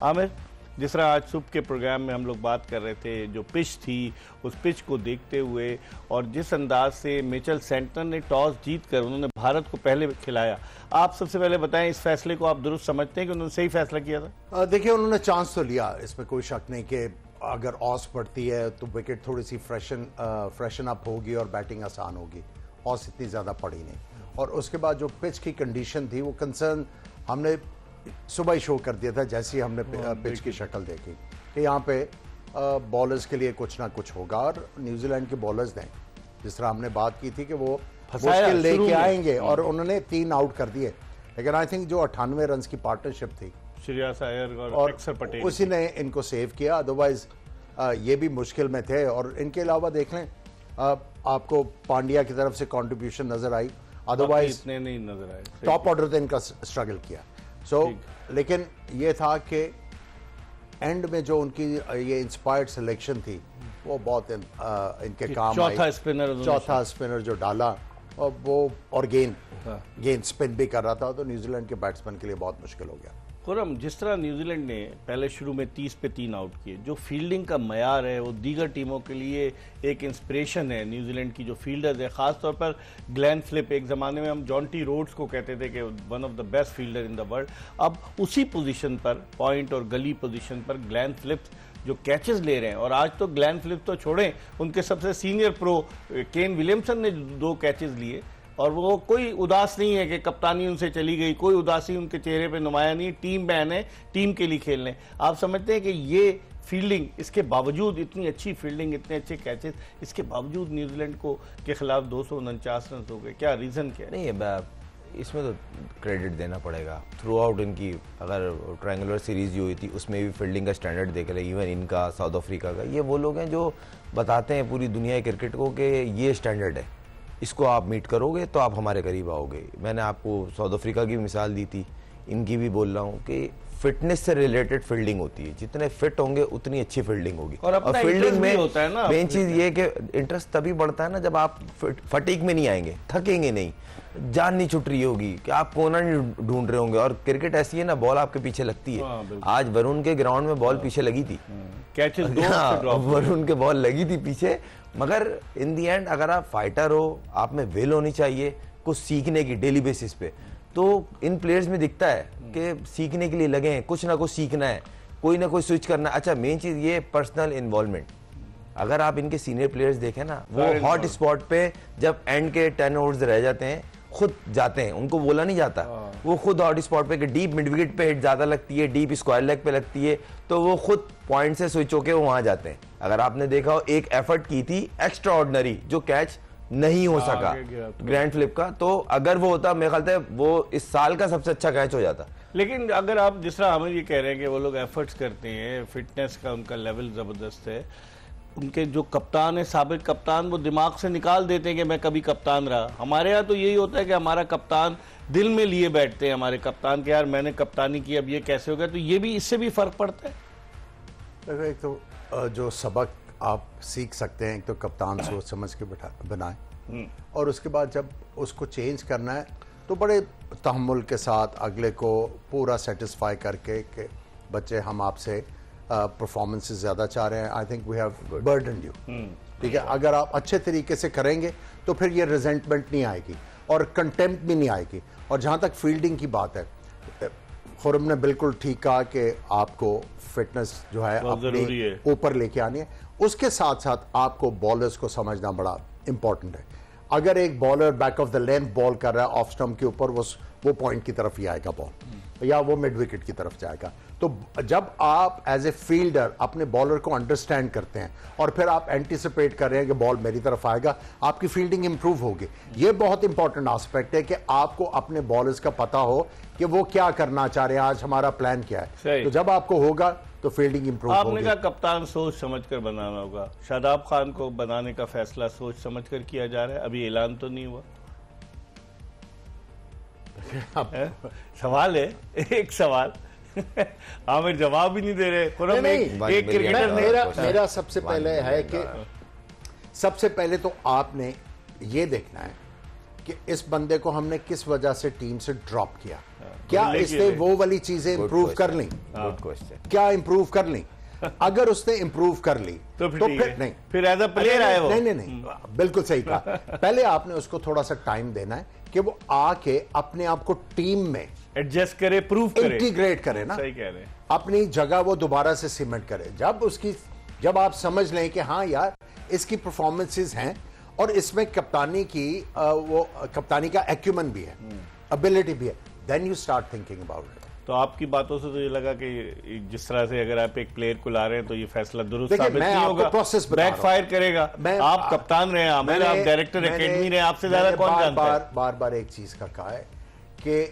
आमिर, जिस तरह आज सुबह के प्रोग्राम में हम लोग बात कर रहे थे, जो पिच थी उस पिच को देखते हुए और जिस अंदाज से मिचेल सेंटनर ने टॉस जीतकर उन्होंने भारत को पहले खिलाया, आप सबसे पहले बताएं इस फैसले को आप दुरुस्त समझते हैं कि उन्होंने सही फैसला किया था? देखिए, उन्होंने चांस तो लिया, इसमें कोई शक नहीं कि अगर ऑस पड़ती है तो विकेट थोड़ी सी फ्रेशन अप होगी और बैटिंग आसान होगी। ऑस इतनी ज़्यादा पड़ी नहीं, और उसके बाद जो पिच की कंडीशन थी वो कंसर्न हमने सुबह ही शो कर दिया था जैसे ही हमने पिच की शक्ल देखी कि यहाँ पे बॉलर्स के लिए कुछ ना कुछ होगा, और न्यूजीलैंड के बॉलर्स ने जिस तरह हमने बात की थी कि वो मुश्किल लेके आएंगे और उन्होंने 3 आउट कर दिए। लेकिन आई थिंक जो 98 रन की पार्टनरशिप थी श्रेयस अय्यर और अक्षर पटेल, उसी ने इनको सेव किया। अदरवाइज ये भी मुश्किल में थे। और इनके अलावा देख लें, आपको पांड्या की तरफ से कंट्रीब्यूशन नजर आई, अदरवाइज इतने नहीं नजर आए। टॉप ऑर्डर तो इनका स्ट्रगल किया। लेकिन ये था कि एंड में जो उनकी ये इंस्पायर्ड सिलेक्शन थी वो बहुत इनके काम आई। चौथा स्पिनर जो डाला और वो और गेंद स्पिन भी कर रहा था, तो न्यूजीलैंड के बैट्समैन के लिए बहुत मुश्किल हो गया। खुरम, जिस तरह न्यूजीलैंड ने पहले शुरू में 30 पे 3 आउट किए, जो फील्डिंग का मयार है वो दीगर टीमों के लिए एक इंस्पिरेशन है। न्यूजीलैंड की जो फील्डर्स है, खासतौर पर ग्लेन फिलिप, एक ज़माने में हम जॉन्टी रोड्स को कहते थे कि one of the best fielder in the world, अब उसी पोजीशन पर, पॉइंट और गली पोजीशन पर ग्लेन फिलिप जो कैचेस ले रहे हैं। और आज तो ग्लेन फिलिप तो छोड़ें, उनके सबसे सीनियर प्रो केन विलियमसन ने 2 कैचेस लिए, और वो कोई उदास नहीं है कि कप्तानी उनसे चली गई, कोई उदासी उनके चेहरे पे नुमाया नहीं। टीम बैन है, टीम के लिए खेल रहे हैं। आप समझते हैं कि ये फील्डिंग, इसके बावजूद इतनी अच्छी फील्डिंग, इतने अच्छे कैचेस, इसके बावजूद न्यूजीलैंड को के खिलाफ 249 रन हो गए, क्या रीजन क्या है? नहीं, इसमें तो क्रेडिट देना पड़ेगा। थ्रू आउट इनकी अगर ट्रायंगुलर सीरीज जो हुई थी उसमें भी फील्डिंग का स्टैंडर्ड देख रहे, इवन इनका, साउथ अफ्रीका का, ये वो लोग हैं जो बताते हैं पूरी दुनिया क्रिकेट को कि ये स्टैंडर्ड है, इसको आप मीट करोगे तो आप हमारे करीब आओगे। मैंने आपको साउथ अफ्रीका की मिसाल दी थी, इनकी भी बोल रहा हूँ कि फिटनेस से रिलेटेड फील्डिंग होती है। जितने फिट होंगे उतनी अच्छी फील्डिंग होगी। और फील्डिंग में होता है ना, मेन चीज ये कि इंटरेस्ट तभी बढ़ता है ना जब आप फटीक में नहीं आएंगे, थकेंगे नहीं, जान नहीं छुट रही होगी कि आप कोना नहीं ढूंढ रहे होंगे। और क्रिकेट ऐसी है ना, बॉल आपके पीछे लगती है। आज वरुण के ग्राउंड में बॉल पीछे लगी थी, वरुण के बॉल लगी थी पीछे। मगर इन दी एंड अगर आप फाइटर हो, आप में विल होनी चाहिए कुछ सीखने की डेली बेसिस पे, तो इन प्लेयर्स में दिखता है कि सीखने के लिए लगे हैं, कुछ ना कुछ सीखना है, कोई ना कोई स्विच करना है। अच्छा, मेन चीज ये पर्सनल इन्वॉल्वमेंट। अगर आप इनके सीनियर प्लेयर्स देखें ना, वो हॉट स्पॉट पे जब एंड के 10 ओवर्स रह जाते हैं खुद जाते हैं, उनको बोला नहीं जाता, वो खुद हॉट स्पॉट पे कि डीप मिड विकेट पे हिट ज्यादा लगती है, डीप स्क्वायर लेग पे लगती है, तो वो खुद पॉइंट से स्विच होके वहां जाते हैं। अगर आपने देखा हो, एक एफर्ट की थी एक्स्ट्रा ऑर्डिनरी जो कैच नहीं हो सका ग्रैंड फ्लिप का, तो अगर वो होता, मेरे ख्याल से वो इस साल का सबसे अच्छा कैच हो जाता। लेकिन अगर आप जिस तरह हमें ये कह रहे हैं कि वो लोग एफर्ट्स करते हैं, फिटनेस का उनका लेवल जबरदस्त है, उनके जो कप्तान है, साबिक कप्तान, वो दिमाग से निकाल देते हैं कि मैं कभी कप्तान रहा। हमारे यहाँ तो यही होता है कि हमारा कप्तान दिल में लिए बैठते हैं हमारे कप्तान के, यार मैंने कप्तानी की, अब ये कैसे हो गया। तो ये भी, इससे भी फर्क पड़ता है। देखो, एक तो जो सबक आप सीख सकते हैं, एक तो कप्तान सोच समझ के बनाए, और उसके बाद जब उसको चेंज करना है तो बड़े तहम्मुल के साथ अगले को पूरा सेटिस्फाई करके कि बच्चे हम आपसे परफॉर्मेंसेस ज़्यादा चाह रहे हैं, I think we have burden you. ठीक है, अगर आप अच्छे तरीके से करेंगे तो फिर ये रिजेंटमेंट नहीं आएगी और कंटेम्प्ट भी नहीं आएगी। और जहाँ तक फील्डिंग की बात है, खुरम ने बिल्कुल ठीक कहा कि आपको फिटनेस जो है अपनी ऊपर लेके आनी है। उसके साथ साथ आपको बॉलर्स को समझना बड़ा इंपॉर्टेंट है। अगर एक bowler back of the length ball कर रहा है ऑफ स्टंप के ऊपर, वो पॉइंट की तरफ ही आएगा बॉल, या वो मिड विकेट की तरफ जाएगा। तो जब आप एज ए फील्डर अपने बॉलर को अंडरस्टैंड करते हैं और फिर आप एंटिसिपेट कर रहे हैं कि बॉल मेरी तरफ आएगा, आपकी फील्डिंग इंप्रूव होगी। ये बहुत इंपॉर्टेंट एस्पेक्ट है कि आपको अपने बॉलर्स का पता हो कि वो क्या करना चाह रहे हैं, आज हमारा प्लान क्या है। तो जब आपको होगा तो फील्डिंग इंप्रूव होगी। आपने कहा कप्तान सोच समझकर बनाना होगा। शादाब खान को बनाने का फैसला सोच समझकर किया जा रहा है, अभी ऐलान तो नहीं हुआ। सवाल है, एक सवाल आमिर जवाब भी नहीं दे रहे। एक क्रिकेटर मेरा सबसे पहले है कि सबसे पहले तो आपने ये देखना है कि इस बंदे को हमने किस वजह से टीम से ड्रॉप किया, क्या इसने वो वाली चीजें इंप्रूव कर ली, क्या इंप्रूव कर ली? अगर उसने इंप्रूव कर ली तो फिर नहीं, फिर एज अ प्लेयर आया वो। नहीं, बिल्कुल सही कहा। पहले आपने उसको थोड़ा सा टाइम देना है कि वो आके अपने आप को टीम में एडजस्ट करे, प्रूव करे, इंटीग्रेट करे ना, सही कह रहे हैं, अपनी जगह वो दोबारा से सीमेंट करे। जब आप समझ लें कि हाँ यार इसकी परफॉर्मेंसेस हैं और इसमें कप्तानी का एक्यूमन भी है, एबिलिटी भी है, then you start thinking about it. तो आपकी बातों से तो ये लगा कि जिस तरह से अगर आप एक प्लेयर को ला रहे हैं तो ये फैसला दुरुस्त साबित नहीं होगा, बैकफायर करेगा। आप कप्तान रहे, आप डायरेक्टर एकेडमी रहे, आपसे ज्यादा कौन जानता है? बार एक चीज का कहा है कि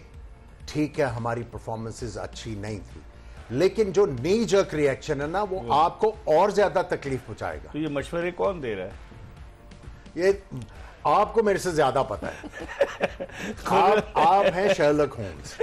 ठीक है हमारी परफॉर्मेंसेस अच्छी नहीं थी, लेकिन जो नी जर्क रिएक्शन है ना वो आपको और ज्यादा तकलीफ पहुंचाएगा। तो ये मशवरे कौन दे रहा है? ये आपको मेरे से ज्यादा पता है। आप हैं शर्लक होम्स,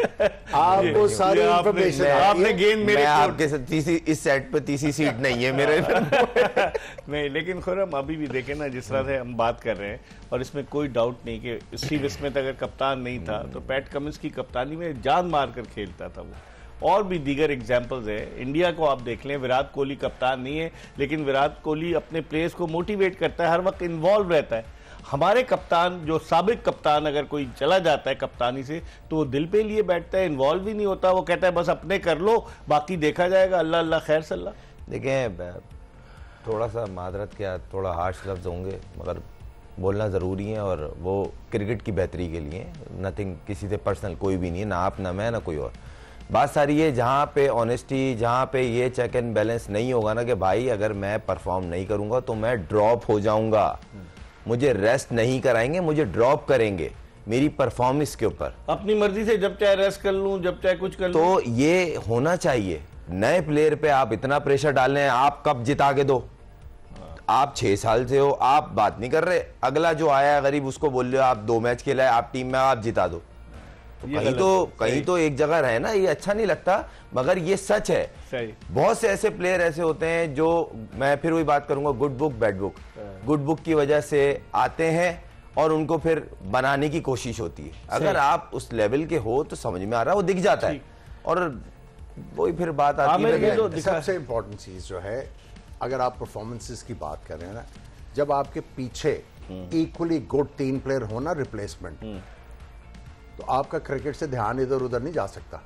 आपको सारी इंफॉर्मेशन, आपने गेंद मेरे आपके साथ इस सेट पे तीसरी सीट नहीं है मेरे नहीं, लेकिन खुरम अभी भी देखें ना जिस तरह से हम बात कर रहे हैं, और इसमें कोई डाउट नहीं कि स्टीव स्मिथ अगर कप्तान नहीं था तो पैट कमिंस की कप्तानी में जान मार कर खेलता था वो। और भी दीगर एग्जाम्पल्स है। इंडिया को आप देख लें, विराट कोहली कप्तान नहीं है, लेकिन विराट कोहली अपने प्लेयर्स को मोटिवेट करता है, हर वक्त इन्वॉल्व रहता है। हमारे कप्तान, जो साबिक कप्तान, अगर कोई चला जाता है कप्तानी से तो वो दिल पे लिए बैठता है, इन्वॉल्व ही नहीं होता, वो कहता है बस अपने कर लो, बाकी देखा जाएगा, अल्लाह अल्लाह खैर सल्ला। देखें, थोड़ा सा मादरत क्या, थोड़ा हार्श लफ्ज होंगे मगर बोलना ज़रूरी है, और वो क्रिकेट की बेहतरी के लिए, नथिंग किसी से पर्सनल कोई भी नहीं है, ना आप ना मैं ना कोई और। बात सारी है जहाँ पे ऑनेस्टी, जहाँ पे ये चेक एंड बैलेंस नहीं होगा ना कि भाई अगर मैं परफॉर्म नहीं करूँगा तो मैं ड्रॉप हो जाऊँगा, मुझे रेस्ट नहीं कराएंगे, मुझे ड्रॉप करेंगे मेरी परफॉर्मेंस के ऊपर, अपनी मर्जी से जब चाहे रेस्ट कर लूं, जब चाहे कुछ कर लूं। तो ये होना चाहिए। नए प्लेयर पे आप इतना प्रेशर डाल रहे हैं, आप कब जिता के दो, आप 6 साल से हो, आप बात नहीं कर रहे, अगला जो आया गरीब उसको बोल रहे हो आप 2 मैच खेला है, आप टीम में आप जिता दो, तो कहीं तो एक जगह रहे ना, ये अच्छा नहीं लगता। मगर ये सच है, बहुत से ऐसे प्लेयर ऐसे होते हैं जो, मैं फिर वही बात करूंगा, good book bad book, good book की वजह से आते हैं और उनको फिर बनाने की कोशिश होती है। अगर आप उस लेवल के हो तो समझ में आ रहा है, वो दिख जाता है, और वही फिर बात आती है। सबसे इंपॉर्टेंट चीज जो है, अगर आप परफॉर्मेंसेस की बात कर रहे हैं ना, जब आपके पीछे इक्वली गुड 3 प्लेयर हो ना रिप्लेसमेंट, तो आपका क्रिकेट से ध्यान इधर उधर नहीं जा सकता।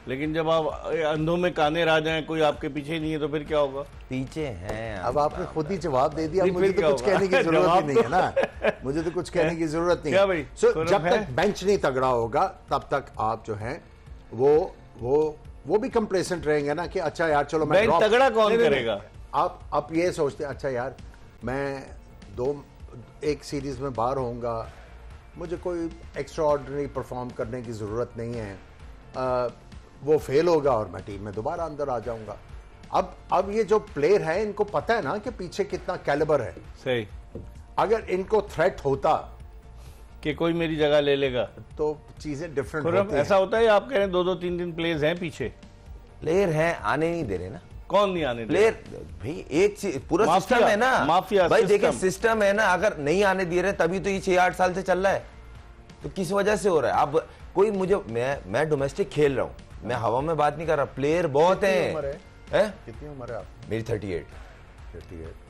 लेकिन जब आप अंधों में काने रह जाएं, कोई आपके पीछे नहीं है, तो फिर क्या होगा? पीछे हैं। अब आपने खुद ही जवाब दे दिया, मुझे तो कुछ कहने की जरूरत ही नहीं है ना, मुझे तो कुछ कहने की जरूरत नहीं है। सो जब तक बेंच नहीं तगड़ा होगा तब तक आप जो हैं वो भी कंप्लेसेंट रहेंगे ना कि अच्छा यार चलो मैं बेंच तगड़ा कौन करेगा? आप ये सोचते हैं अच्छा यार मैं एक सीरीज में बाहर होऊंगा, मुझे कोई एक्स्ट्रा ऑर्डिनरी परफॉर्म करने की ज़रूरत नहीं है, वो फेल होगा और मैं टीम में दोबारा अंदर आ जाऊंगा। अब ये जो प्लेयर है इनको पता है ना कि पीछे कितना कैलिबर है। सही। अगर इनको थ्रेट होता कि कोई मेरी जगह ले लेगा तो चीजें डिफरेंट होती हैं। ऐसा होता है, आप कह रहे हैं 2-3 प्लेयर्स हैं पीछे, प्लेयर हैं, आने नहीं दे रहे ना। कौन नहीं आने प्लेयर भाई, एक चीज पूरा सिस्टम है ना, माफिया भाई देखिए सिस्टम है ना, अगर नहीं आने दे रहे तभी तो ये 6-8 साल से चल रहा है, तो किस वजह से हो रहा है? अब कोई मुझे, मैं डोमेस्टिक खेल रहा हूँ, मैं हवा में बात नहीं कर रहा, प्लेयर बहुत हैं। कितनी उम्र है आप? मेरी 38।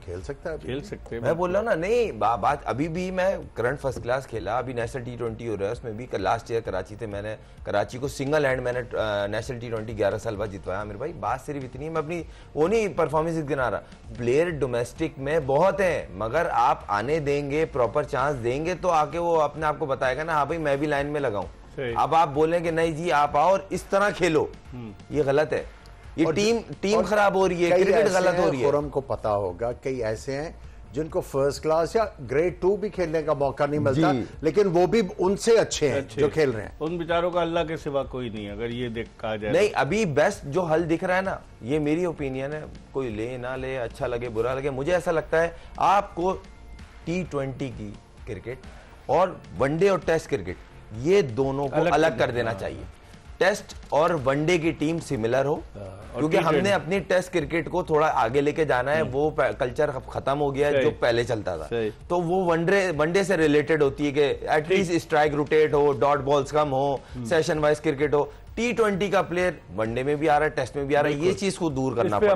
खेल सकता है? खेल सकते हैं, मैं बोल रहा हूँ ना, नहीं बात अभी भी मैं करंट फर्स्ट क्लास खेला, अभी नेशनल T20 हो रहा है, उसमें भी लास्ट ईयर कराची थे, मैंने कराची को सिंगल हैंड मैंने नेशनल T20 11 साल बाद जितवाया। मेरे भाई बात सिर्फ इतनी है, मैं अपनी वो नहीं परफॉर्मेंस गिना रहा, प्लेयर डोमेस्टिक में बहुत है, मगर आप आने देंगे, प्रॉपर चांस देंगे तो आके वो अपने आप को बताएगा ना, हाँ भाई मैं भी लाइन में लगाऊं। अब आप बोलेंगे नहीं जी आप आओ और इस तरह खेलो, ये गलत है, ये टीम खराब हो रही है, क्रिकेट गलत हो रही है। खुरम को पता होगा कई ऐसे हैं जिनको फर्स्ट क्लास या ग्रेड 2 भी खेलने का मौका नहीं मिलता, लेकिन वो भी उनसे अच्छे हैं जो खेल रहे हैं। उन बेचारों का अल्लाह के सिवा कोई नहीं, अगर ये देख कहा जाए। नहीं, अभी बेस्ट जो हल दिख रहा है ना, ये मेरी ओपिनियन है, कोई ले ना ले, अच्छा लगे बुरा लगे, मुझे ऐसा लगता है आपको T20 की क्रिकेट और वनडे और टेस्ट क्रिकेट, ये दोनों को अलग कर देना चाहिए। टेस्ट और वनडे की टीम सिमिलर हो, क्योंकि हमने अपनी टेस्ट क्रिकेट को थोड़ा आगे लेके जाना है। वो कल्चर खत्म हो गया है जो पहले चलता था। तो वो वनडे से रिलेटेड होती है कि एटलीस्ट स्ट्राइक रोटेट हो, डॉट बॉल्स कम हो, सेशन वाइज क्रिकेट हो। T20 का प्लेयर वनडे में भी आ रहा है, टेस्ट में भी आ रहा है, ये चीज को दूर करना पड़ेगा।